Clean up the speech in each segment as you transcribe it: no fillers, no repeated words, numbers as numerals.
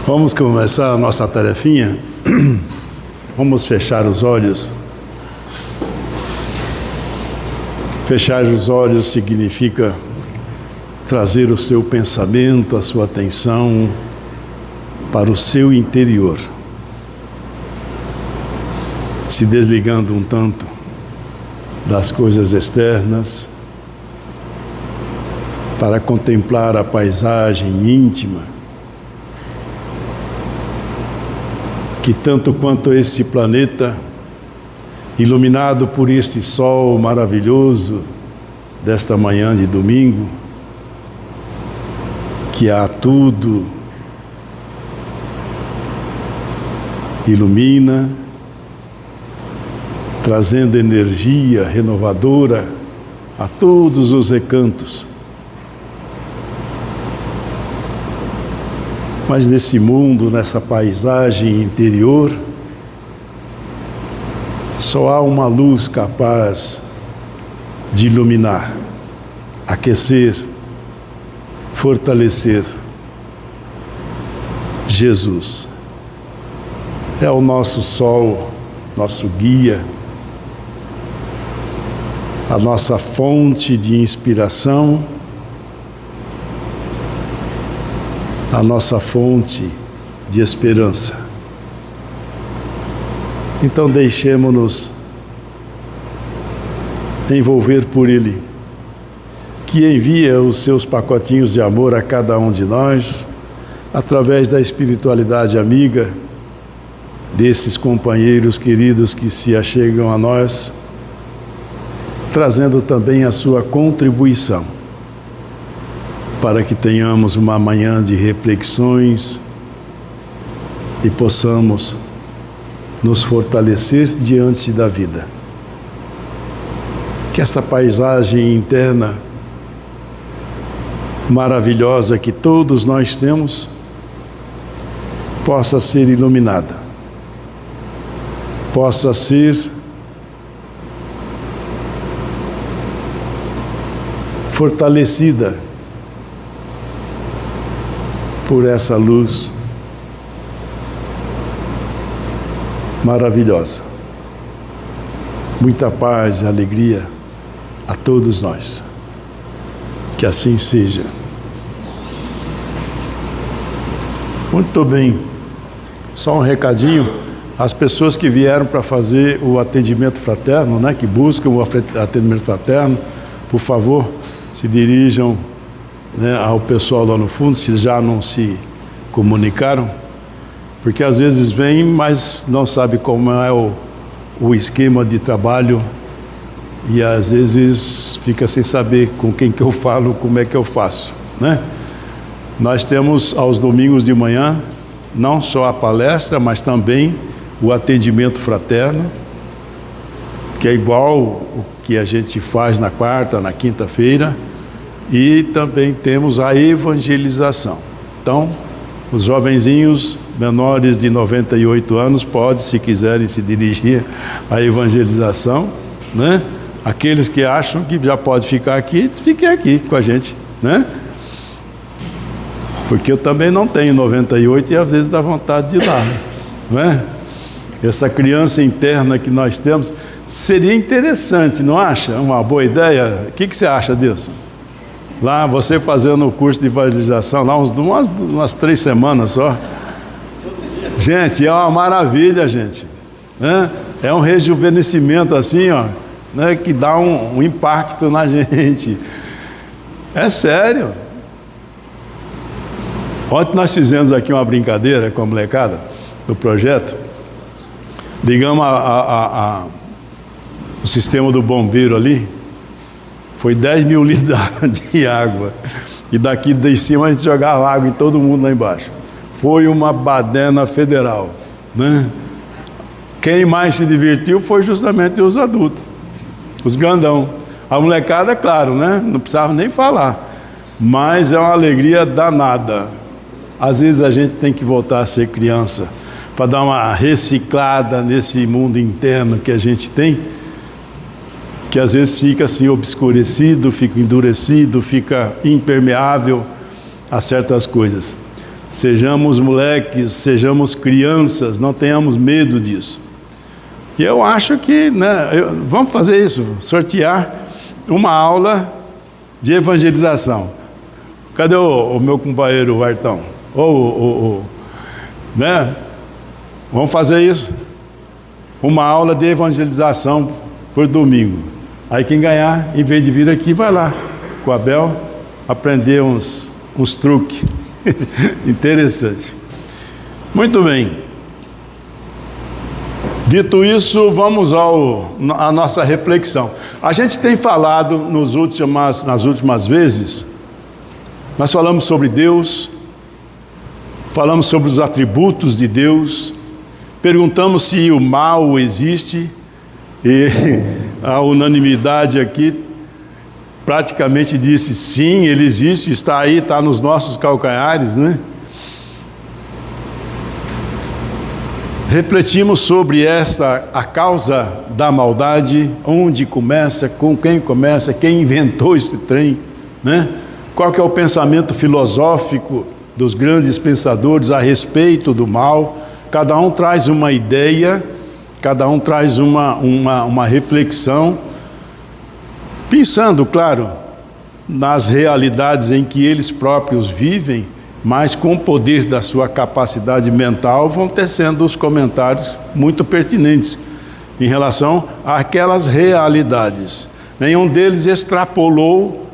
Vamos começar a nossa tarefinha. Vamos fechar os olhos. Fechar os olhos significa trazer o seu pensamento, a sua atenção para o seu interior, se desligando um tanto das coisas externas para contemplar a paisagem íntima que, tanto quanto esse planeta, iluminado por este sol maravilhoso desta manhã de domingo, que a tudo ilumina, trazendo energia renovadora a todos os recantos. Mas nesse mundo, nessa paisagem interior, só há uma luz capaz de iluminar, aquecer, fortalecer. Jesus é o nosso sol, nosso guia, a nossa fonte de inspiração, a nossa fonte de esperança. Então deixemo-nos envolver por Ele, que envia os seus pacotinhos de amor a cada um de nós, através da espiritualidade amiga desses companheiros queridos que se achegam a nós, trazendo também a sua contribuição, para que tenhamos uma manhã de reflexões e possamos nos fortalecer diante da vida. Que essa paisagem interna maravilhosa que todos nós temos possa ser iluminada, possa ser fortalecida por essa luz maravilhosa. Muita paz e alegria a todos nós. Que assim seja. Muito bem. Só um recadinho. As pessoas que vieram para fazer o atendimento fraterno, que buscam o atendimento fraterno, por favor, se dirijam ao pessoal lá no fundo, se já não se comunicaram, porque às vezes vem, mas não sabe como é o esquema de trabalho e às vezes fica sem saber com quem que eu falo, como é que eu faço, Nós temos aos domingos de manhã não só a palestra, mas também o atendimento fraterno, que é igual o que a gente faz na quarta, na quinta-feira. E também temos a evangelização. Então, os jovenzinhos menores de 98 anos podem, se quiserem, se dirigir à evangelização, Aqueles que acham que já pode ficar aqui, fiquem aqui com a gente, Porque eu também não tenho 98 e às vezes dá vontade de ir lá, Essa criança interna que nós temos, seria interessante, não acha? Uma boa ideia? O que você acha disso? Lá, você fazendo o curso de evangelização, lá umas 3 semanas só. Gente, é uma maravilha, gente. É um rejuvenescimento assim, que dá um impacto na gente. É sério. Ontem nós fizemos aqui uma brincadeira com a molecada do projeto. Ligamos o sistema do bombeiro ali. Foi 10 mil litros de água. E daqui de cima a gente jogava água em todo mundo lá embaixo. Foi uma baderna federal, Quem mais se divertiu foi justamente os adultos, os grandão. A molecada, é claro, não precisava nem falar. Mas é uma alegria danada. Às vezes a gente tem que voltar a ser criança, para dar uma reciclada nesse mundo interno que a gente tem, que às vezes fica assim obscurecido, fica endurecido, fica impermeável a certas coisas. sejamos moleques, sejamos crianças, não tenhamos medo disso. E eu acho que, vamos fazer isso, sortear uma aula de evangelização. Cadê o meu companheiro Vartão? Vamos fazer isso? Uma aula de evangelização por domingo. Aí quem ganhar, em vez de vir aqui, vai lá com o Abel aprender uns truques. Interessante. Muito bem. Dito isso, vamos à nossa reflexão. A gente tem falado nas últimas vezes, nós falamos sobre Deus, falamos sobre os atributos de Deus, perguntamos se o mal existe, e a unanimidade aqui praticamente disse sim, ele existe, está aí, está nos nossos calcanhares, né? Refletimos sobre a causa da maldade, onde começa, com quem começa, quem inventou este trem, né? Qual que é o pensamento filosófico dos grandes pensadores a respeito do mal. Cada um traz uma ideia, cada um traz uma reflexão, pensando, claro, nas realidades em que eles próprios vivem, mas com o poder da sua capacidade mental vão tecendo os comentários muito pertinentes em relação àquelas realidades. Nenhum deles extrapolou,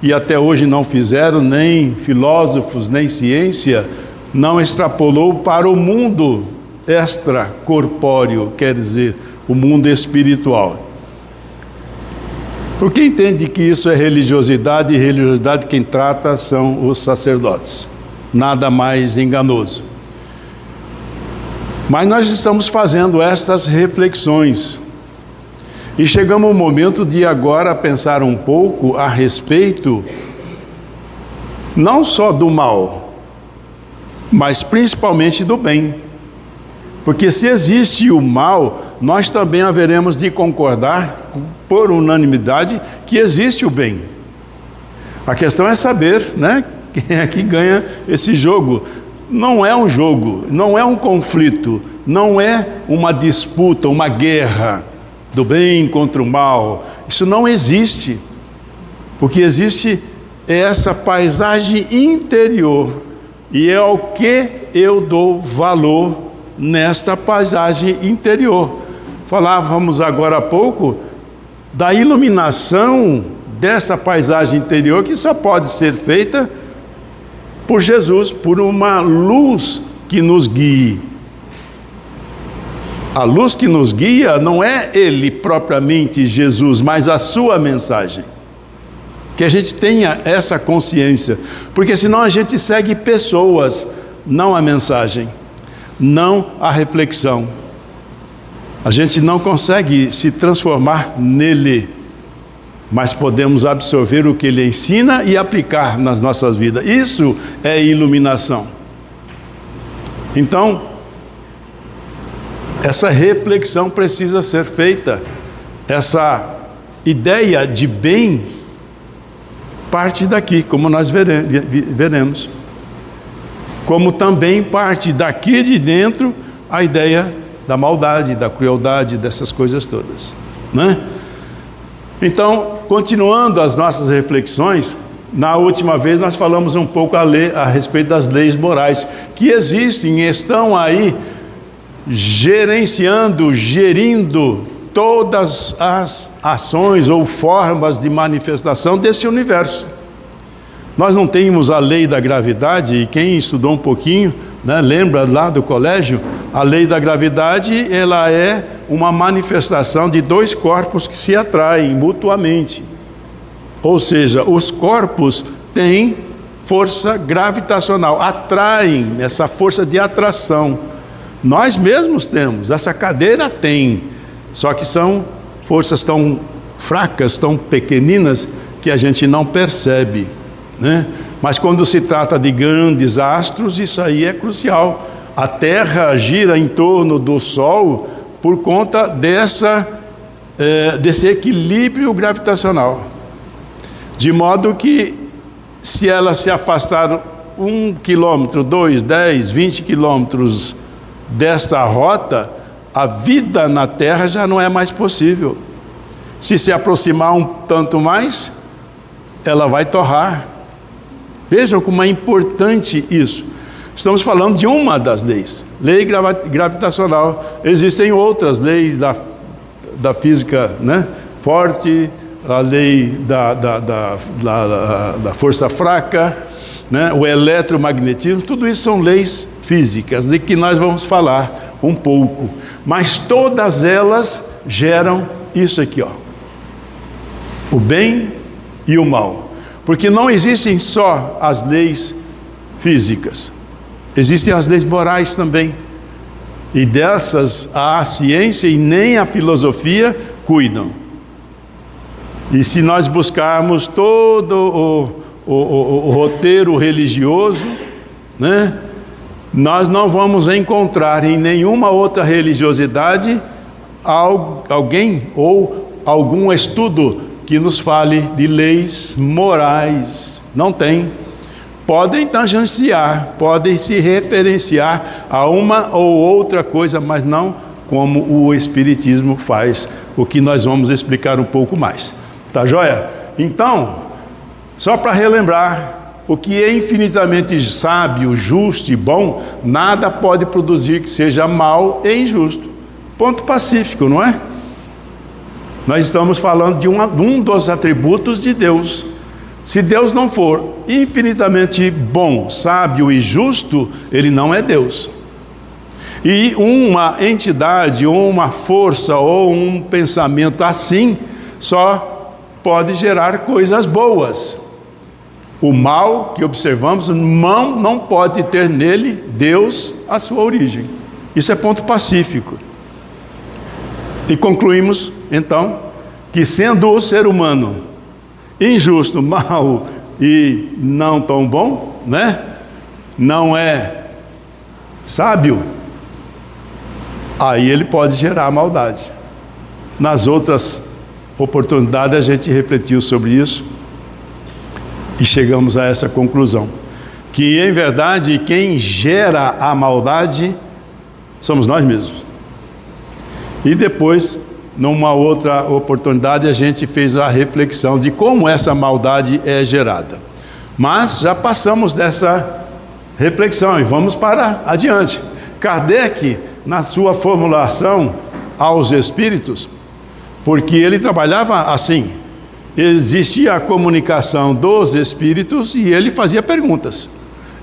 e até hoje não fizeram, nem filósofos, nem ciência, não extrapolou para o mundo extracorpóreo, quer dizer, o mundo espiritual. Porque entende que isso é religiosidade, e religiosidade quem trata são os sacerdotes. Nada mais enganoso. Mas nós estamos fazendo estas reflexões. E chegamos ao momento de agora pensar um pouco a respeito, não só do mal, mas principalmente do bem. Porque se existe o mal, nós também haveremos de concordar, por unanimidade, que existe o bem. A questão é saber, quem é que ganha esse jogo. Não é um jogo, não é um conflito, não é uma disputa, uma guerra do bem contra o mal. Isso não existe. O que existe é essa paisagem interior, e é ao que eu dou valor nesta paisagem interior. Falávamos agora há pouco da iluminação dessa paisagem interior, que só pode ser feita por Jesus, por uma luz que nos guie. A luz que nos guia não é Ele propriamente, Jesus, mas a sua mensagem. Que a gente tenha essa consciência, porque senão a gente segue pessoas, não a mensagem, não a reflexão. A gente não consegue se transformar nele, mas podemos absorver o que ele ensina e aplicar nas nossas vidas. Isso é iluminação. Então, essa reflexão precisa ser feita. Essa ideia de bem parte daqui, como nós veremos. Como também parte daqui de dentro a ideia da maldade, da crueldade, dessas coisas todas, né? Então, continuando as nossas reflexões, na última vez nós falamos um pouco a respeito das leis morais que existem e estão aí gerindo todas as ações ou formas de manifestação desse universo. Nós não temos a lei da gravidade, e quem estudou um pouquinho, lembra lá do colégio, a lei da gravidade, ela é uma manifestação de dois corpos que se atraem mutuamente. Ou seja, os corpos têm força gravitacional, atraem, essa força de atração. Nós mesmos temos, essa cadeira tem, só que são forças tão fracas, tão pequeninas, que a gente não percebe, né? Mas quando se trata de grandes astros, isso aí é crucial. A Terra gira em torno do Sol por conta desse equilíbrio gravitacional. De modo que, se ela se afastar 1 quilômetro, 2, 10, 20 quilômetros desta rota, a vida na Terra já não é mais possível. Se aproximar um tanto mais, ela vai torrar. Vejam como é importante isso. Estamos falando de uma das leis, lei gravitacional. Existem outras leis da física, né, forte, a lei da força fraca, né, o eletromagnetismo, tudo isso são leis físicas, de que nós vamos falar um pouco. Mas todas elas geram isso aqui, ó, o bem e o mal. Porque não existem só as leis físicas, existem as leis morais também. E dessas a ciência e nem a filosofia cuidam. E se nós buscarmos todo o roteiro religioso, né, nós não vamos encontrar em nenhuma outra religiosidade alguém ou algum estudo que nos fale de leis morais. Não tem. Podem tangenciar, podem se referenciar a uma ou outra coisa, mas não como o Espiritismo faz, o que nós vamos explicar um pouco mais. Tá joia? Então, só para relembrar, o que é infinitamente sábio, justo e bom, nada pode produzir que seja mal e injusto. Ponto pacífico, não é? Nós estamos falando de um dos atributos de Deus. Se Deus não for infinitamente bom, sábio e justo, Ele não é Deus. E uma entidade, ou uma força, ou um pensamento assim, só pode gerar coisas boas. O mal que observamos não pode ter nele, Deus, a sua origem. Isso é ponto pacífico. E concluímos, então, que sendo o ser humano injusto, mau e não tão bom, né? Não é sábio, aí ele pode gerar maldade. Nas outras oportunidades a gente refletiu sobre isso e chegamos a essa conclusão, que em verdade quem gera a maldade somos nós mesmos. E depois, numa outra oportunidade, a gente fez a reflexão de como essa maldade é gerada. Mas já passamos dessa reflexão e vamos para adiante. Kardec, na sua formulação aos espíritos, porque ele trabalhava assim, existia a comunicação dos espíritos e ele fazia perguntas.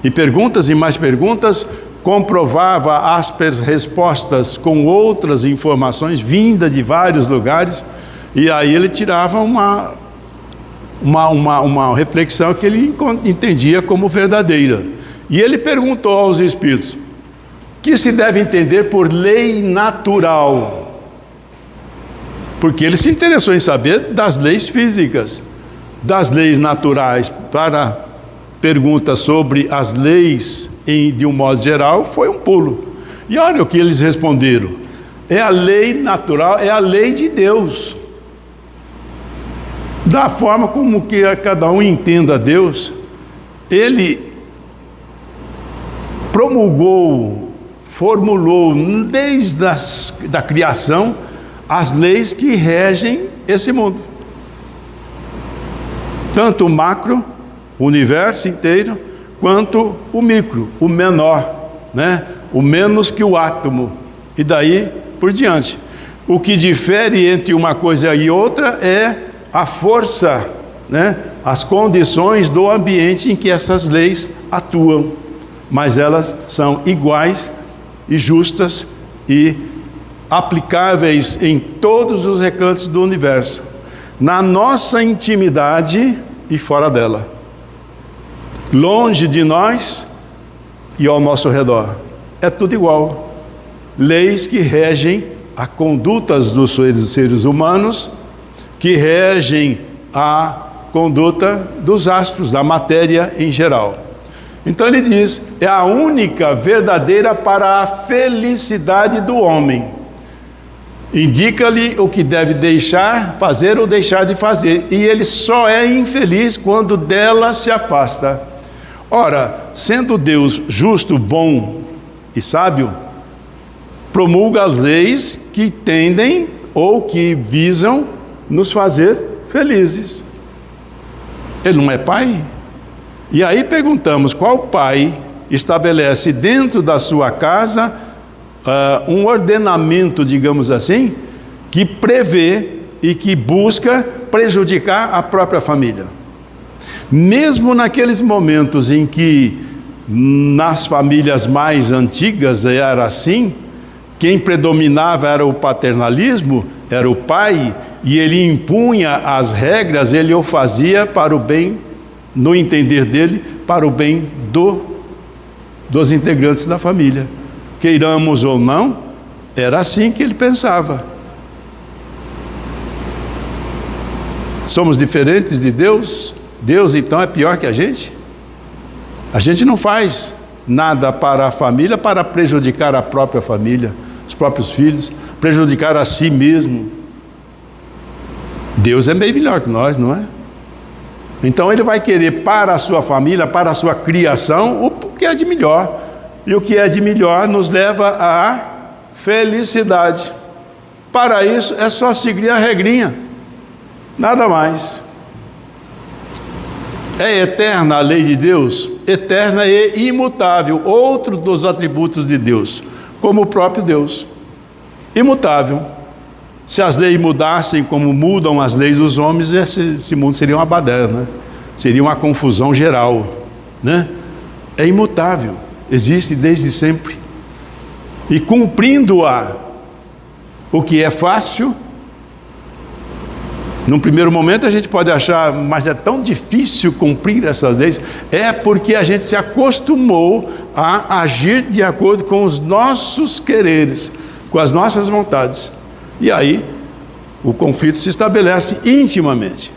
E perguntas e mais perguntas, comprovava as respostas com outras informações vindas de vários lugares, e aí ele tirava uma reflexão que ele entendia como verdadeira. E ele perguntou aos espíritos: que se deve entender por lei natural? Porque ele se interessou em saber das leis físicas, das leis naturais. Para perguntas sobre as leis de um modo geral, foi um pulo. E olha o que eles responderam: é a lei natural, é a lei de Deus. Da forma como que cada um entenda Deus, ele promulgou, formulou desde da criação as leis que regem esse mundo. Tanto o macro, o universo inteiro, quanto o micro, o menor, né? O menos que o átomo, e daí por diante. O que difere entre uma coisa e outra é a força, né? As condições do ambiente em que essas leis atuam, mas elas são iguais e justas e aplicáveis em todos os recantos do universo, na nossa intimidade e fora dela, longe de nós e ao nosso redor. É tudo igual. Leis que regem a condutas dos seres humanos, que regem a conduta dos astros, da matéria em geral. Então ele diz, é a única verdadeira para a felicidade do homem. Indica-lhe o que deve deixar, fazer ou deixar de fazer, e ele só é infeliz quando dela se afasta. Ora, sendo Deus justo, bom e sábio, promulga as leis que tendem ou que visam nos fazer felizes. Ele não é pai? E aí perguntamos, qual pai estabelece dentro da sua casa um ordenamento, digamos assim, que prevê e que busca prejudicar a própria família? Mesmo naqueles momentos em que nas famílias mais antigas era assim, quem predominava era o paternalismo, era o pai, e ele impunha as regras, ele o fazia para o bem, no entender dele, para o bem dos integrantes da família. Queiramos ou não, era assim que ele pensava. Somos diferentes de Deus? Deus então é pior que a gente? A gente não faz nada para a família para prejudicar a própria família, os próprios filhos, prejudicar a si mesmo. Deus é bem melhor que nós, não é? Então ele vai querer para a sua família, para a sua criação, o que é de melhor. E o que é de melhor nos leva à felicidade. Para isso é só seguir a regrinha, nada mais. É eterna a lei de Deus? Eterna e imutável, outro dos atributos de Deus, como o próprio Deus. Imutável. Se as leis mudassem como mudam as leis dos homens, esse mundo seria uma baderna, seria uma confusão geral, né? É imutável, existe desde sempre. E cumprindo-a, o que é fácil, num primeiro momento a gente pode achar, mas é tão difícil cumprir essas leis, é porque a gente se acostumou a agir de acordo com os nossos quereres, com as nossas vontades. E aí o conflito se estabelece intimamente.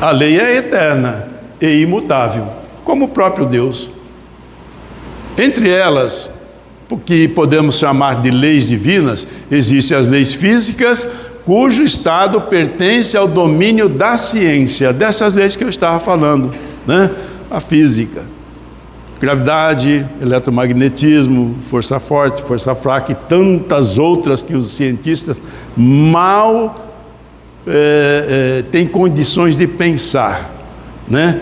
A lei é eterna e imutável, como o próprio Deus. Entre elas, o que podemos chamar de leis divinas, existem as leis físicas, cujo estado pertence ao domínio da ciência, dessas leis que eu estava falando, né? A física, gravidade, eletromagnetismo, força forte, força fraca e tantas outras que os cientistas mal têm condições de pensar, né?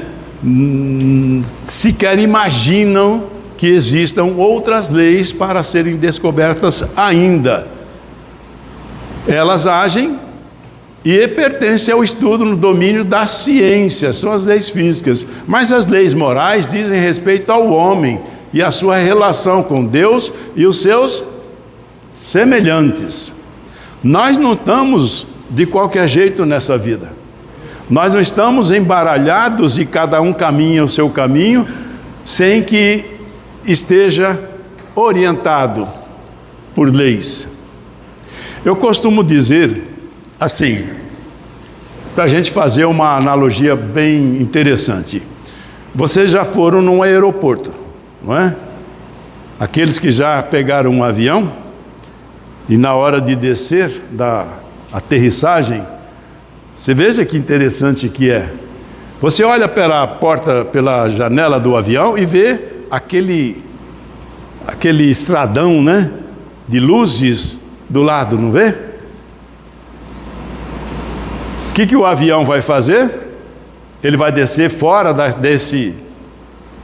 Sequer imaginam que existam outras leis para serem descobertas ainda. Elas agem e pertencem ao estudo no domínio da ciência, são as leis físicas. Mas as leis morais dizem respeito ao homem e à sua relação com Deus e os seus semelhantes. Nós não estamos de qualquer jeito nessa vida. Nós não estamos embaralhados e cada um caminha o seu caminho sem que esteja orientado por leis. Eu costumo dizer assim, para a gente fazer uma analogia bem interessante. Vocês já foram num aeroporto, não é? Aqueles que já pegaram um avião e na hora de descer da aterrissagem, você veja que interessante que é. Você olha pela porta, pela janela do avião e vê aquele estradão, né, de luzes do lado, não vê? O que o avião vai fazer? Ele vai descer fora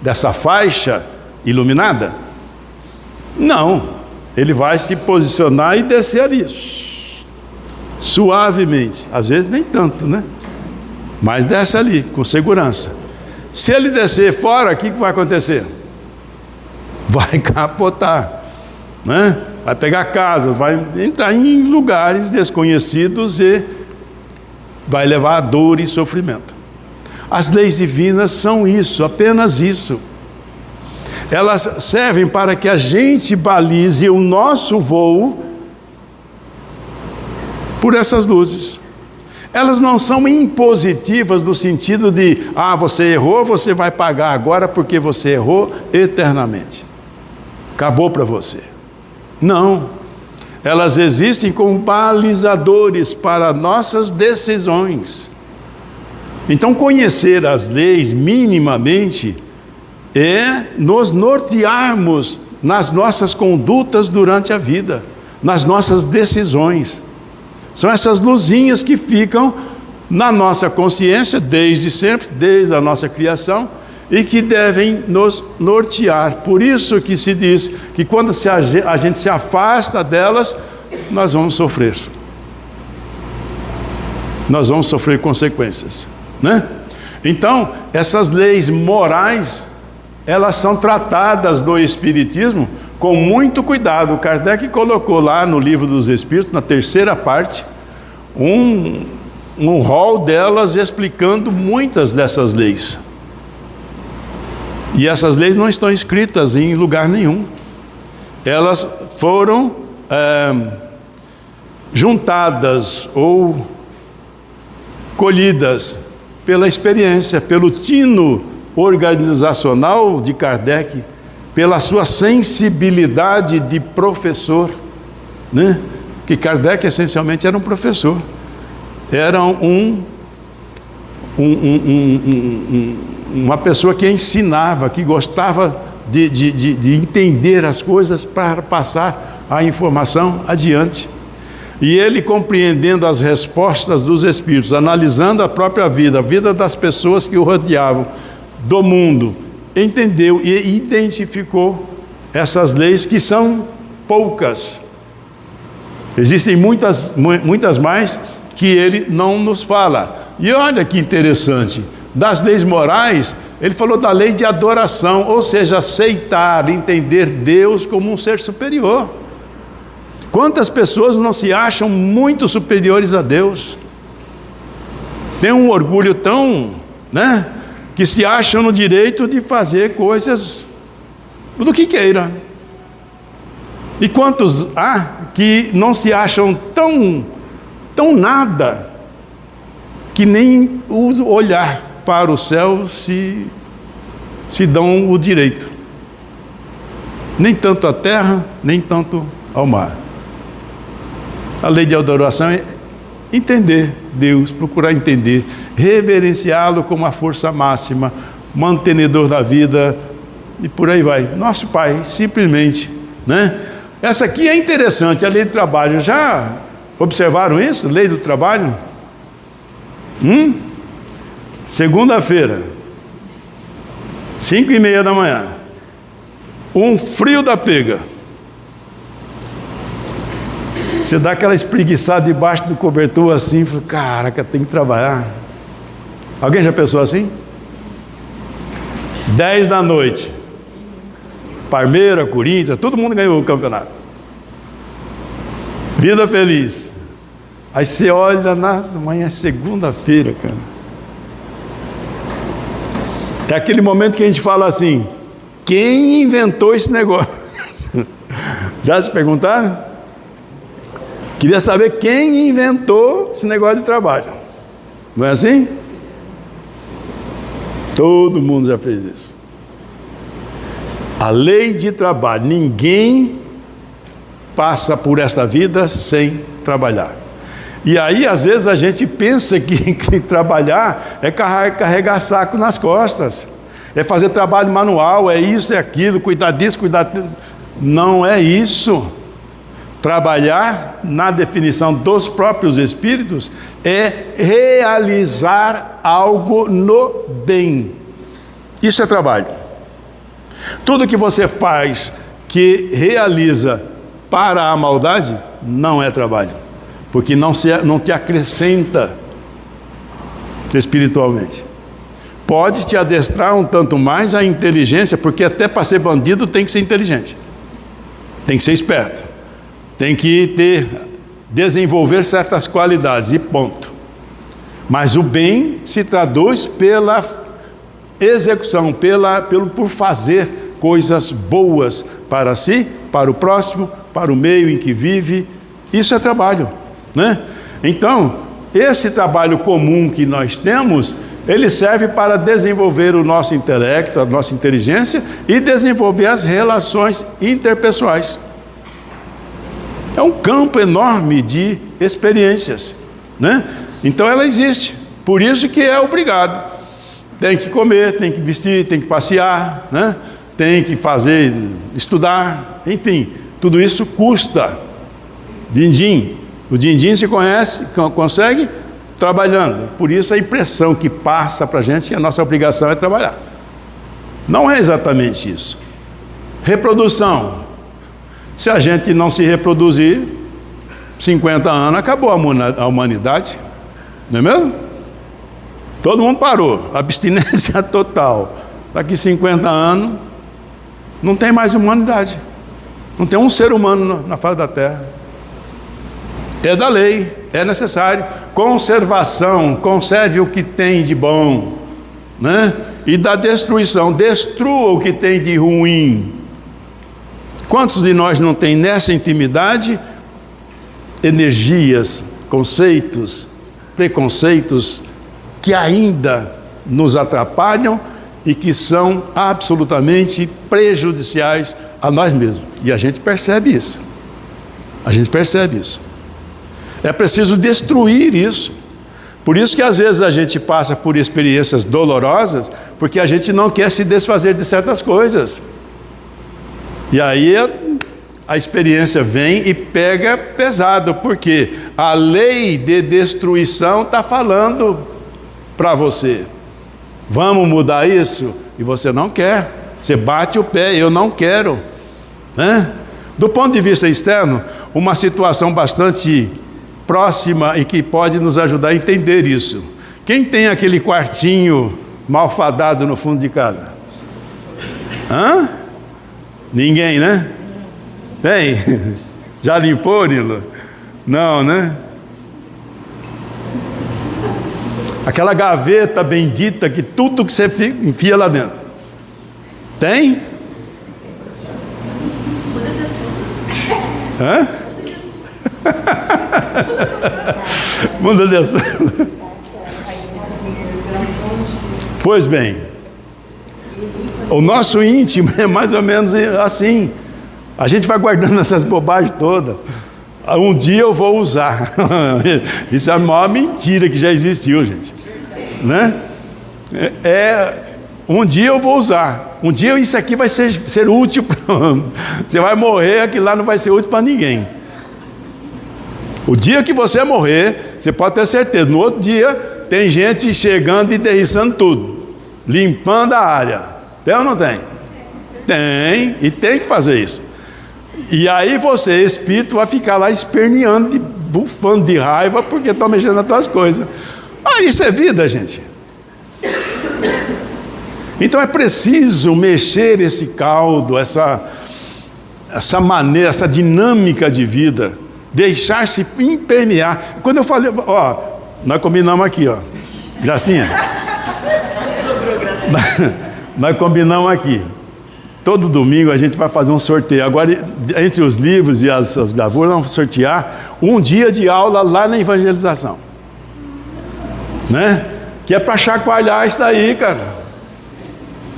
dessa faixa iluminada? Não, ele vai se posicionar e descer ali, suavemente, às vezes nem tanto, né? Mas desce ali, com segurança. Se ele descer fora, o que vai acontecer? Vai capotar, né? Vai pegar casas, vai entrar em lugares desconhecidos e vai levar a dor e sofrimento. As leis divinas são isso, apenas isso. Elas servem para que a gente balize o nosso voo por essas luzes. Elas não são impositivas no sentido de, você errou, você vai pagar agora porque você errou eternamente. Acabou para você. Não. Elas existem como balizadores para nossas decisões. Então, conhecer as leis minimamente é nos nortearmos nas nossas condutas durante a vida, nas nossas decisões. São essas luzinhas que ficam na nossa consciência desde sempre, desde a nossa criação, e que devem nos nortear. Por isso que se diz que quando a gente se afasta delas, nós vamos sofrer. Nós vamos sofrer consequências, né? Então, essas leis morais, elas são tratadas no Espiritismo com muito cuidado. Kardec colocou lá no Livro dos Espíritos, na terceira parte, um rol delas explicando muitas dessas leis. E essas leis não estão escritas em lugar nenhum. Elas foram juntadas ou colhidas pela experiência, pelo tino organizacional de Kardec, pela sua sensibilidade de professor, né? Que Kardec essencialmente era um professor, era uma pessoa que ensinava, que gostava de entender as coisas para passar a informação adiante. E ele, compreendendo as respostas dos Espíritos, analisando a própria vida, a vida das pessoas que o rodeavam, do mundo, entendeu e identificou essas leis, que são poucas. Existem muitas mais que ele não nos fala. E olha que interessante, das leis morais, ele falou da lei de adoração, ou seja, aceitar, entender Deus como um ser superior. Quantas pessoas não se acham muito superiores a Deus? Tem um orgulho tão, né, que se acham no direito de fazer coisas do que queira. E quantos há que não se acham tão nada, que nem o olhar para o céu se dão o direito. Nem tanto à terra, nem tanto ao mar. A lei de adoração é entender Deus, procurar entender, reverenciá-lo como a força máxima, mantenedor da vida, e por aí vai. Nosso Pai, simplesmente, né? Essa aqui é interessante, a lei do trabalho. Já observaram isso? Lei do trabalho? Segunda-feira, 5:30 da manhã, um frio da pega. Você dá aquela espreguiçada debaixo do cobertor assim, fala, caraca, tem que trabalhar. Alguém já pensou assim? 10 da noite, Parmeira, Corinthians, todo mundo ganhou o campeonato. Vida feliz. Aí você olha, amanhã é segunda-feira, cara. É aquele momento que a gente fala assim, quem inventou esse negócio? Já se perguntaram? Queria saber quem inventou esse negócio de trabalho. Não é assim? Todo mundo já fez isso. A lei de trabalho. Ninguém passa por esta vida sem trabalhar. E aí, às vezes, a gente pensa que trabalhar é carregar saco nas costas. É fazer trabalho manual, é isso, é aquilo, cuidar disso, cuidar disso. Não é isso. Trabalhar, na definição dos próprios Espíritos, é realizar algo no bem. Isso é trabalho. Tudo que você faz que realiza para a maldade, não é trabalho, porque não te acrescenta espiritualmente. Pode te adestrar um tanto mais a inteligência, porque até para ser bandido tem que ser inteligente, tem que ser esperto, tem que desenvolver certas qualidades e ponto. Mas o bem se traduz pela execução, por fazer coisas boas para si, para o próximo, para o meio em que vive. Isso é trabalho, né? Então, esse trabalho comum que nós temos, ele serve para desenvolver o nosso intelecto, a nossa inteligência e desenvolver as relações interpessoais. É um campo enorme de experiências, né? Então ela existe. Por isso que é obrigado. Tem que comer, tem que vestir, tem que passear, né? Tem que fazer, estudar, enfim, tudo isso custa. Din-din. O din-din se consegue trabalhando. Por isso a impressão que passa para a gente que a nossa obrigação é trabalhar. Não é exatamente isso. Reprodução. Se a gente não se reproduzir, 50 anos, acabou a humanidade. Não é mesmo? Todo mundo parou. Abstinência total. Daqui 50 anos, não tem mais humanidade. Não tem um ser humano na face da Terra. É da lei, é necessário. Conservação, conserve o que tem de bom, né? E da destruição, destrua o que tem de ruim. Quantos de nós não tem nessa intimidade energias, conceitos, preconceitos que ainda nos atrapalham e que são absolutamente prejudiciais a nós mesmos? E a gente percebe isso. A gente percebe isso. É preciso destruir isso. Por isso que às vezes a gente passa por experiências dolorosas, porque a gente não quer se desfazer de certas coisas. E aí a experiência vem e pega pesado, porque a lei de destruição está falando para você: vamos mudar isso? E você não quer. Você bate o pé: eu não quero, né? Do ponto de vista externo, uma situação bastante próxima e que pode nos ajudar a entender isso. Quem tem aquele quartinho malfadado no fundo de casa? Hã? Ninguém, né? Tem? Já limpou, Nilo? Não, né? Aquela gaveta bendita que tudo que você enfia lá dentro. Tem? Hã? Muda de assunto. Pois bem, o nosso íntimo é mais ou menos assim. A gente vai guardando essas bobagens todas. Um dia eu vou usar. Isso é a maior mentira que já existiu, gente, né? Um dia eu vou usar. Um dia isso aqui vai ser útil. Você vai morrer, aquilo lá não vai ser útil para ninguém. O dia que você morrer, você pode ter certeza, no outro dia tem gente chegando e derriçando tudo, limpando a área. Tem ou não tem? Tem, e tem que fazer isso. E aí você, espírito, vai ficar lá esperneando, bufando de raiva, porque estão mexendo nas tuas coisas. Isso é vida, gente. Então é preciso mexer esse caldo, essa maneira, essa dinâmica de vida, deixar-se impermear. Quando eu falei, nós combinamos aqui, Gracinha. Nós combinamos aqui. Todo domingo a gente vai fazer um sorteio. Agora, entre os livros e as gravuras, vamos sortear um dia de aula lá na evangelização, né? Que é para chacoalhar isso daí, cara.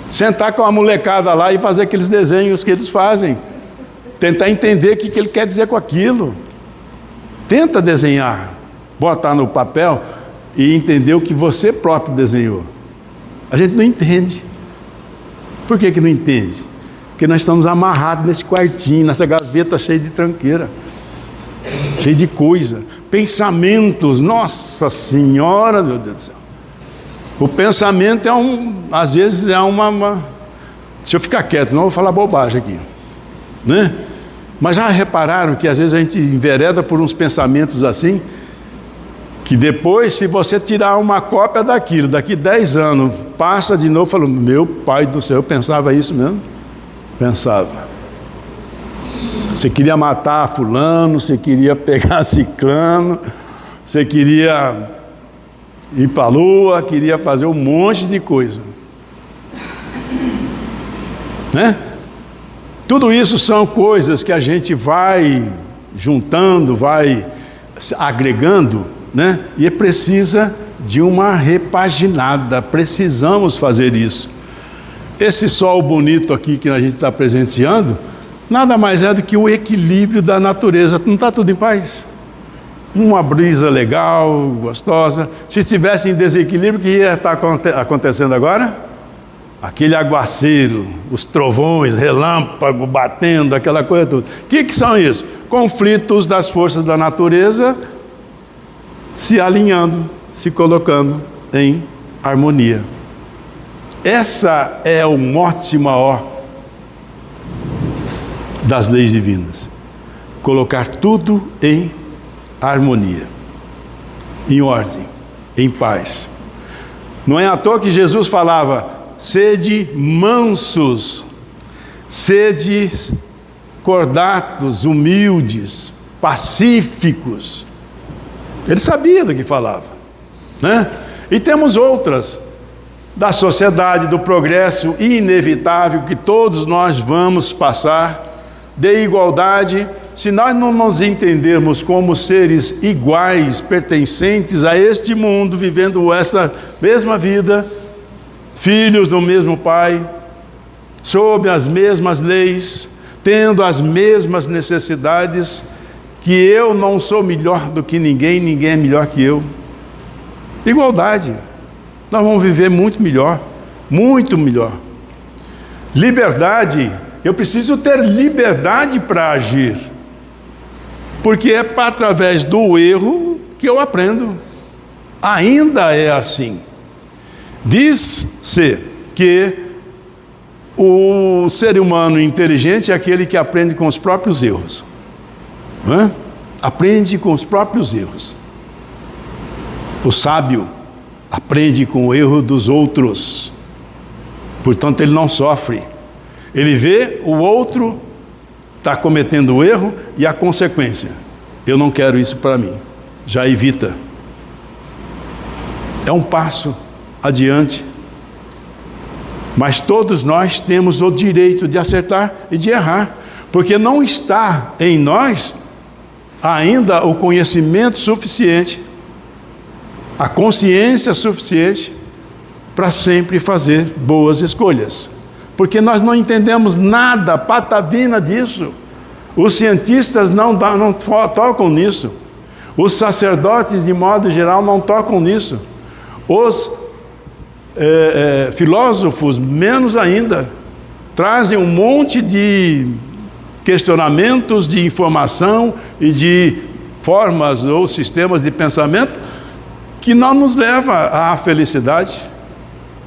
Sentar com a molecada lá e fazer aqueles desenhos que eles fazem. Tentar entender o que ele quer dizer com aquilo. Tenta desenhar, botar no papel e entender o que você próprio desenhou. A gente não entende. Por que não entende? Porque nós estamos amarrados nesse quartinho, nessa gaveta cheia de tranqueira, cheia de coisa, pensamentos. Nossa Senhora, meu Deus do céu. O pensamento às vezes é uma... Deixa eu ficar quieto, senão eu vou falar bobagem aqui, né? Mas já repararam que às vezes a gente envereda por uns pensamentos assim, que depois, se você tirar uma cópia daquilo, daqui 10 anos, passa de novo falando: meu pai do céu, eu pensava isso mesmo? Pensava. Você queria matar fulano, você queria pegar ciclano, você queria ir para a lua, queria fazer um monte de coisa, né? Tudo isso são coisas que a gente vai juntando, vai agregando, né? E precisa de uma repaginada. Precisamos fazer isso. Esse sol bonito aqui que a gente está presenciando, nada mais é do que o equilíbrio da natureza. Não está tudo em paz? uma brisa legal, gostosa. Se estivesse em desequilíbrio, o que ia estar acontecendo agora? Aquele aguaceiro, os trovões, relâmpago batendo, aquela coisa toda. O que são isso? Conflitos das forças da natureza se alinhando, se colocando em harmonia. Essa é o mote maior das leis divinas. Colocar tudo em harmonia, em ordem, em paz. Não é à toa que Jesus falava: sede mansos, sede cordatos, humildes, pacíficos. Ele sabia do que falava, né? E temos outras da sociedade, do progresso inevitável que todos nós vamos passar, de igualdade. Se nós não nos entendermos como seres iguais, pertencentes a este mundo, vivendo essa mesma vida, filhos do mesmo Pai, sob as mesmas leis, tendo as mesmas necessidades, que eu não sou melhor do que ninguém, ninguém é melhor que eu. Igualdade. Nós vamos viver muito melhor, muito melhor. Liberdade. Eu preciso ter liberdade para agir, porque é através do erro que eu aprendo. Ainda é assim. Diz-se que o ser humano inteligente é aquele que aprende com os próprios erros. Não é? Aprende com os próprios erros. O sábio aprende com o erro dos outros. Portanto, ele não sofre. Ele vê o outro está cometendo o erro e a consequência. Eu não quero isso para mim. Já evita. É um passo adiante. Mas todos nós temos o direito de acertar e de errar, porque não está em nós ainda o conhecimento suficiente, a consciência suficiente para sempre fazer boas escolhas. Porque nós não entendemos nada, patavina disso. Os cientistas não tocam nisso. Os sacerdotes, de modo geral, não tocam nisso. Os filósofos, menos ainda, trazem um monte de questionamentos, de informação e de formas ou sistemas de pensamento que não nos leva à felicidade.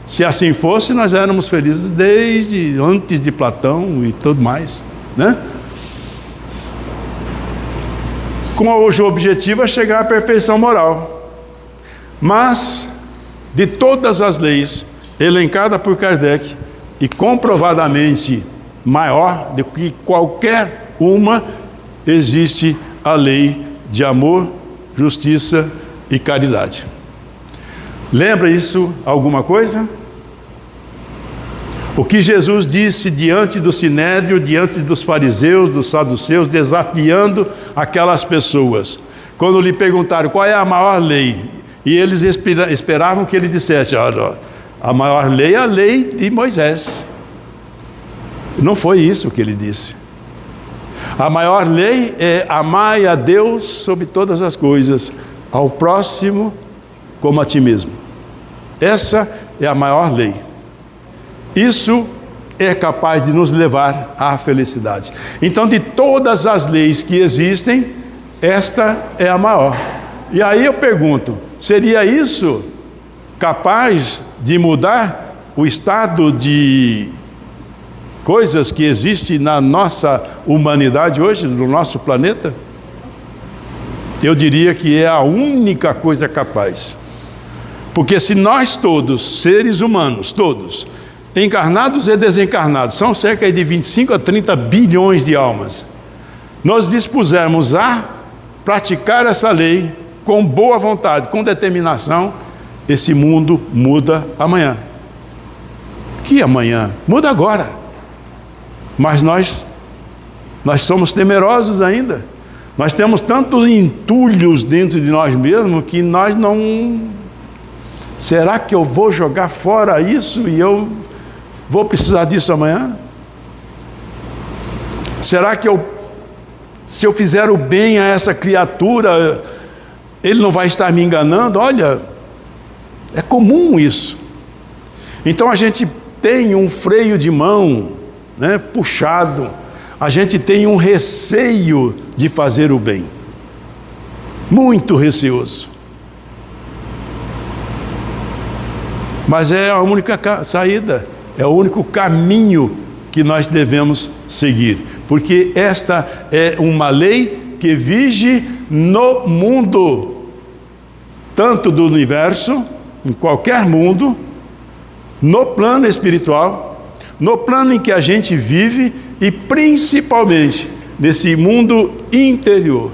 Se assim fosse, nós éramos felizes desde antes de Platão e tudo mais, né? Cujo objetivo é chegar à perfeição moral. Mas, de todas as leis elencadas por Kardec, e comprovadamente maior do que qualquer uma, existe a lei de amor, justiça e caridade. Lembra isso alguma coisa? O que Jesus disse diante do sinédrio, diante dos fariseus, dos saduceus, desafiando aquelas pessoas, quando lhe perguntaram qual é a maior lei, e eles esperavam que ele dissesse: olha, a maior lei é a lei de Moisés. Não foi isso que ele disse. A maior lei é amar a Deus sobre todas as coisas, ao próximo como a ti mesmo. Essa é a maior lei. Isso é capaz de nos levar à felicidade. Então, de todas as leis que existem, esta é a maior. E aí eu pergunto, seria isso capaz de mudar o estado de coisas que existe na nossa humanidade hoje, no nosso planeta? Eu diria que é a única coisa capaz. Porque se nós todos, seres humanos, todos, encarnados e desencarnados, são cerca de 25 a 30 bilhões de almas, nós dispusermos a praticar essa lei com boa vontade, com determinação, esse mundo muda amanhã. Que amanhã? Muda agora. Mas nós somos temerosos ainda. Nós temos tantos entulhos dentro de nós mesmos que nós não... Será que eu vou jogar fora isso e eu vou precisar disso amanhã? Será que se eu fizer o bem a essa criatura, Ele não vai estar me enganando. Olha, é comum isso. Então a gente tem um freio de mão, né, puxado. A gente tem um receio de fazer o bem. Muito receoso. Mas é a única saída, é o único caminho que nós devemos seguir. Porque esta é uma lei que vige no mundo, tanto do universo, em qualquer mundo, no plano espiritual, no plano em que a gente vive e principalmente nesse mundo interior.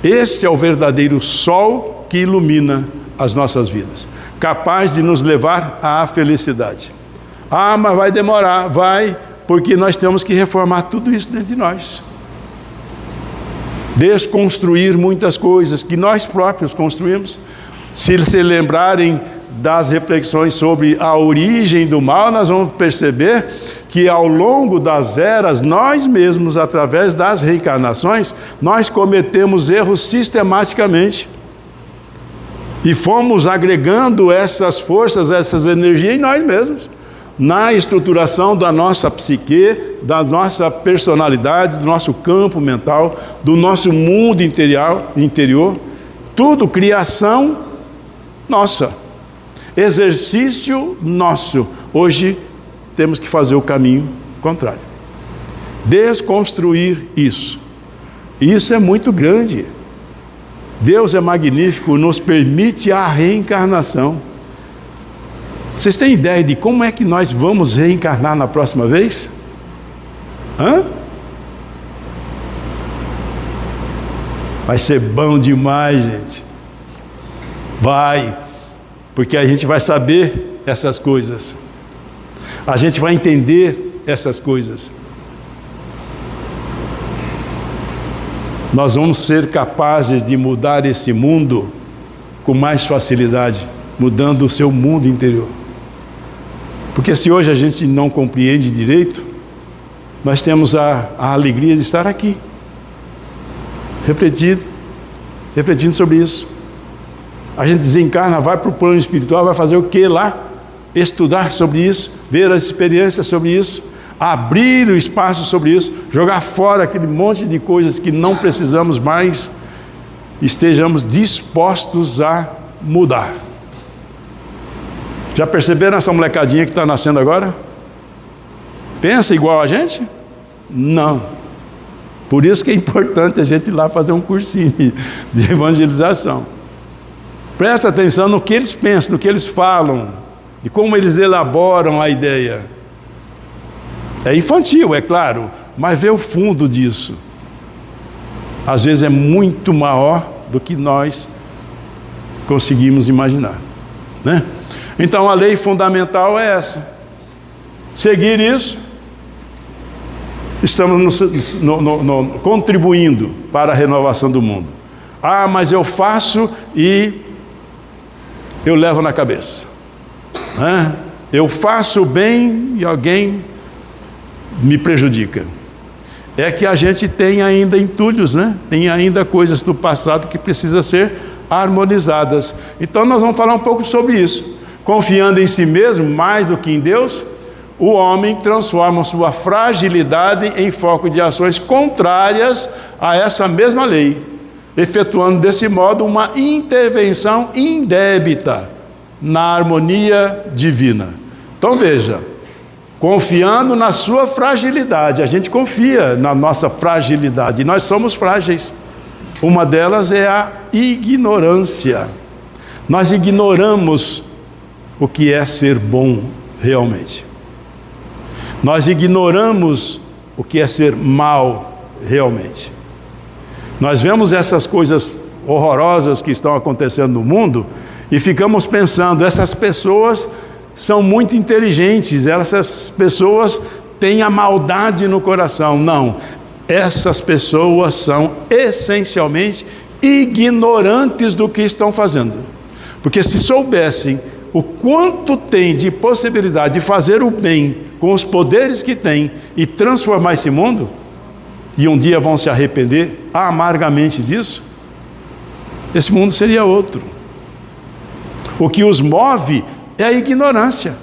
Este é o verdadeiro sol que ilumina as nossas vidas, capaz de nos levar à felicidade. Ah, mas vai demorar, vai, porque nós temos que reformar tudo isso dentro de nós. Desconstruir muitas coisas que nós próprios construímos. Se lembrarem das reflexões sobre a origem do mal, nós vamos perceber que ao longo das eras, nós mesmos, através das reencarnações, nós cometemos erros sistematicamente. E fomos agregando essas forças, essas energias em nós mesmos, na estruturação da nossa psique, da nossa personalidade, do nosso campo mental, do nosso mundo interior, tudo criação nossa, exercício nosso. Hoje temos que fazer o caminho contrário, desconstruir isso. Isso é muito grande. Deus é magnífico, nos permite a reencarnação. Vocês têm ideia de como é que nós vamos reencarnar na próxima vez? Vai ser bom demais, gente. Vai, porque a gente vai saber essas coisas. A gente vai entender essas coisas. Nós vamos ser capazes de mudar esse mundo com mais facilidade, mudando o seu mundo interior. Porque se hoje a gente não compreende direito, nós temos a alegria de estar aqui, refletindo sobre isso. A gente desencarna, vai para o plano espiritual, vai fazer o que lá? Estudar sobre isso, ver as experiências sobre isso, abrir o espaço sobre isso, jogar fora aquele monte de coisas que não precisamos mais, estejamos dispostos a mudar. Já perceberam essa molecadinha que está nascendo agora? Pensa igual a gente? Não. Por isso que é importante a gente ir lá fazer um cursinho de evangelização. Presta atenção no que eles pensam, no que eles falam, de como eles elaboram a ideia. É infantil, é claro, mas vê o fundo disso. Às vezes é muito maior do que nós conseguimos imaginar, né? Então a lei fundamental é essa. Seguir isso, estamos contribuindo para a renovação do mundo. Ah, mas eu faço e eu levo na cabeça, né? Eu faço o bem e alguém me prejudica. É que a gente tem ainda entulhos, né? Tem ainda coisas do passado que precisam ser harmonizadas. Então nós vamos falar um pouco sobre isso. Confiando em si mesmo mais do que em Deus, o homem transforma sua fragilidade em foco de ações contrárias a essa mesma lei, efetuando desse modo uma intervenção indébita na harmonia divina. Então veja, confiando na sua fragilidade, a gente confia na nossa fragilidade, e nós somos frágeis. Uma delas é a ignorância. Nós ignoramos o que é ser bom realmente. Nós ignoramos o que é ser mal realmente. Nós vemos essas coisas horrorosas que estão acontecendo no mundo e ficamos pensando, essas pessoas são muito inteligentes, essas pessoas têm a maldade no coração. Não, essas pessoas são essencialmente ignorantes do que estão fazendo. Porque se soubessem o quanto tem de possibilidade de fazer o bem com os poderes que tem e transformar esse mundo, e um dia vão se arrepender amargamente disso, esse mundo seria outro. O que os move é a ignorância.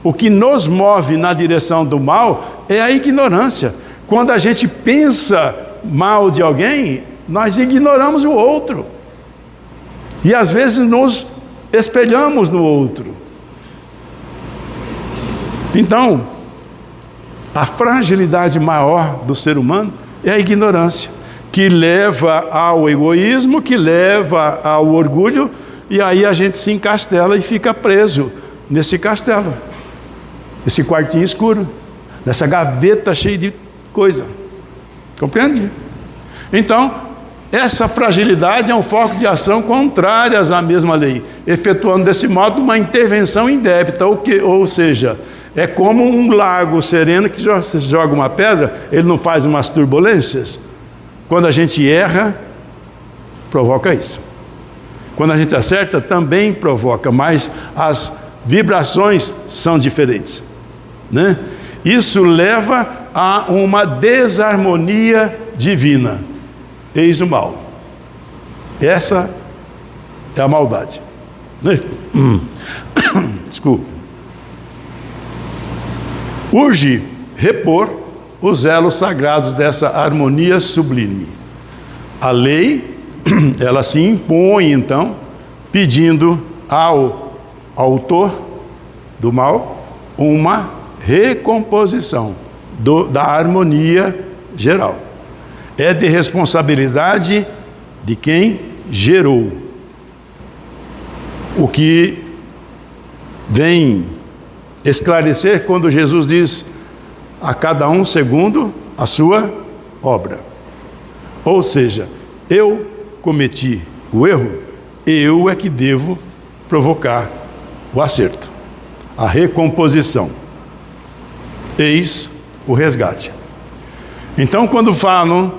O que nos move na direção do mal é a ignorância. Quando a gente pensa mal de alguém, nós ignoramos o outro. E às vezes nos espelhamos no outro. Então, a fragilidade maior do ser humano é a ignorância, que leva ao egoísmo, que leva ao orgulho, e aí a gente se encastela e fica preso nesse castelo, esse quartinho escuro, nessa gaveta cheia de coisa. Compreende? Então, essa fragilidade é um foco de ação contrária à mesma lei, efetuando desse modo uma intervenção indébita, ou seja, é como um lago sereno que se joga uma pedra, ele não faz umas turbulências? Quando a gente erra, provoca isso. Quando a gente acerta, também provoca, mas as vibrações são diferentes, né? Isso leva a uma desarmonia divina. Eis o mal. Essa é a maldade. Desculpe. Urge repor os elos sagrados dessa harmonia sublime. A lei, ela se impõe então, pedindo ao autor do mal uma recomposição da harmonia geral. É de responsabilidade de quem gerou. O que vem esclarecer quando Jesus diz a cada um segundo a sua obra. Ou seja, eu cometi o erro, eu é que devo provocar o acerto, a recomposição. Eis o resgate. Então, quando falam,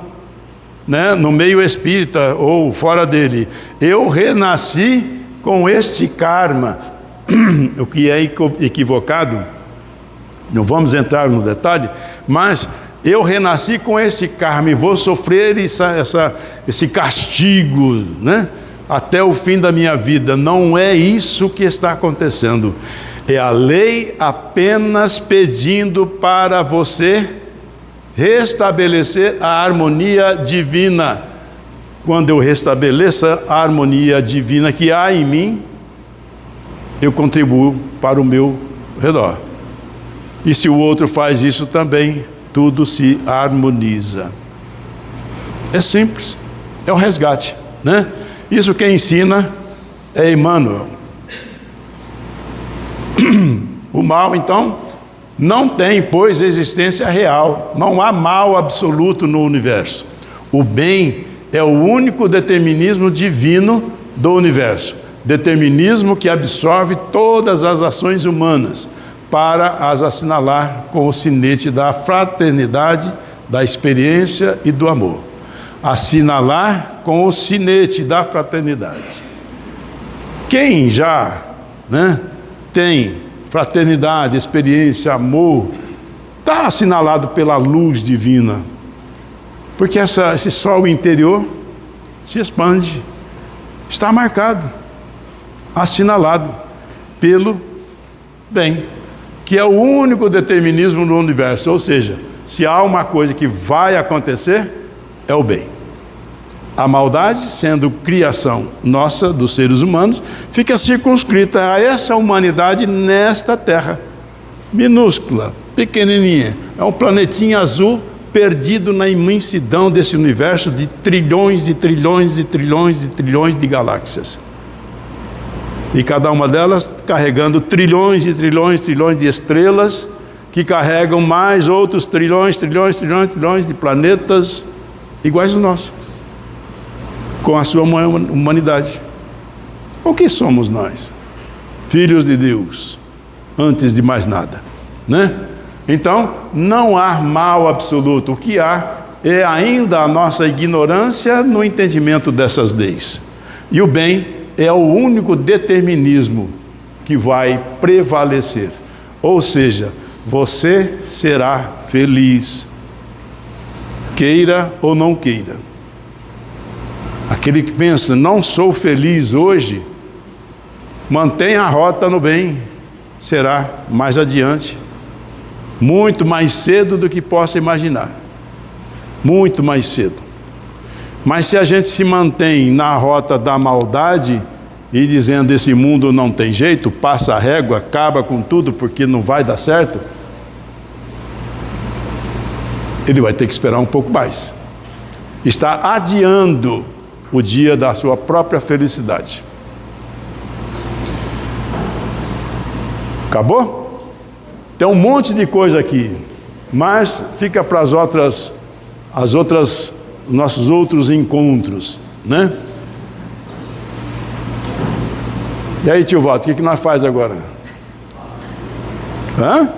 né, no meio espírita ou fora dele, eu renasci com este karma, o que é equivocado, não vamos entrar no detalhe, mas eu renasci com esse karma e vou sofrer esse castigo, né, até o fim da minha vida. Não é isso que está acontecendo. É a lei apenas pedindo para você restabelecer a harmonia divina. Quando eu restabeleço a harmonia divina que há em mim, eu contribuo para o meu redor. E se o outro faz isso também, tudo se harmoniza. É simples, é o resgate, né? Isso quem ensina é Emmanuel. O mal, então, não tem, pois, existência real. Não há mal absoluto no universo. O bem é o único determinismo divino do universo. Determinismo que absorve todas as ações humanas para as assinalar com o sinete da fraternidade, da experiência e do amor. Assinalar com o sinete da fraternidade. Quem já, né, tem fraternidade, experiência, amor, está assinalado pela luz divina. Porque esse sol interior se expande, está marcado, assinalado pelo bem, que é o único determinismo no universo. Ou seja, se há uma coisa que vai acontecer, é o bem. A maldade, sendo criação nossa, dos seres humanos, fica circunscrita a essa humanidade nesta terra, minúscula, pequenininha. É um planetinha azul perdido na imensidão desse universo de trilhões de trilhões de trilhões de trilhões de galáxias. E cada uma delas carregando trilhões e trilhões e trilhões de estrelas, que carregam mais outros trilhões, trilhões, trilhões, trilhões de planetas iguais ao nosso, com a sua humanidade. O que somos nós? Filhos de Deus, antes de mais nada, né? Então, não há mal absoluto. O que há é ainda a nossa ignorância no entendimento dessas leis. E o bem é o único determinismo que vai prevalecer. Ou seja, você será feliz, queira ou não queira. Aquele que pensa, não sou feliz hoje, mantenha a rota no bem, será mais adiante, muito mais cedo do que possa imaginar, muito mais cedo. Mas se a gente se mantém na rota da maldade e dizendo esse mundo não tem jeito, passa a régua, acaba com tudo porque não vai dar certo, ele vai ter que esperar um pouco mais. Está adiando o dia da sua própria felicidade. Acabou? Tem um monte de coisa aqui, mas fica para nossos outros encontros, né? E aí, tio Walter, o que nós faz agora? Hã?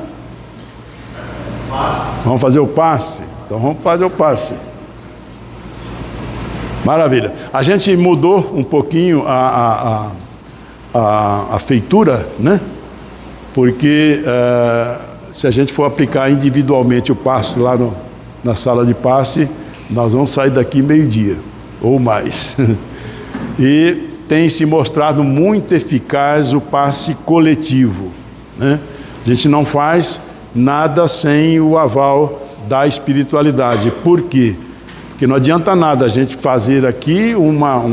Vamos fazer o passe? Então vamos fazer o passe. Maravilha. A gente mudou um pouquinho a feitura, né? Porque se a gente for aplicar individualmente o passe lá na sala de passe, nós vamos sair daqui meio-dia, ou mais. E tem se mostrado muito eficaz o passe coletivo, né? A gente não faz nada sem o aval da espiritualidade. Por quê? Porque não adianta nada a gente fazer aqui uma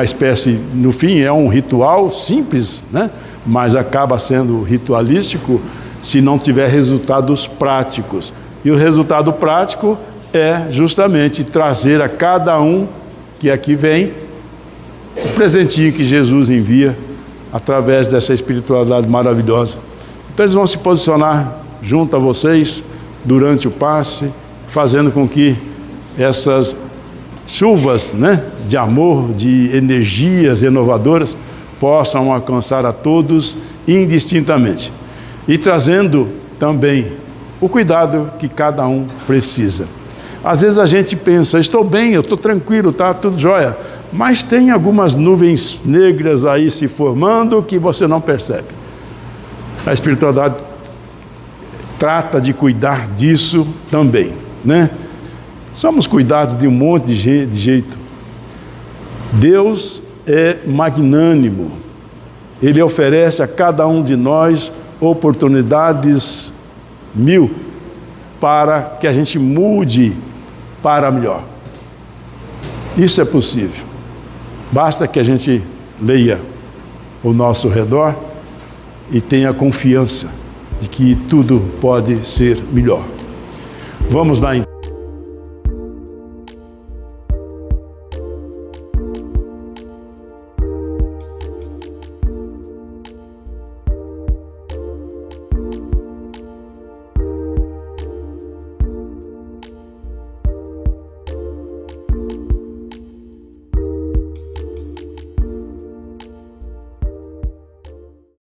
espécie, no fim é um ritual simples, né? Mas acaba sendo ritualístico se não tiver resultados práticos. E o resultado prático é justamente trazer a cada um que aqui vem o presentinho que Jesus envia através dessa espiritualidade maravilhosa. Então eles vão se posicionar junto a vocês durante o passe, fazendo com que essas chuvas, né, de amor, de energias renovadoras possam alcançar a todos indistintamente. E trazendo também o cuidado que cada um precisa. Às vezes a gente pensa, estou bem, eu estou tranquilo, está tudo jóia, mas tem algumas nuvens negras aí se formando que você não percebe. A espiritualidade trata de cuidar disso também, né? Somos cuidados de um monte de jeito. Deus é magnânimo. Ele oferece a cada um de nós oportunidades 1000 para que a gente mude para melhor. Isso é possível. Basta que a gente leia ao nosso redor e tenha confiança de que tudo pode ser melhor. Vamos lá então.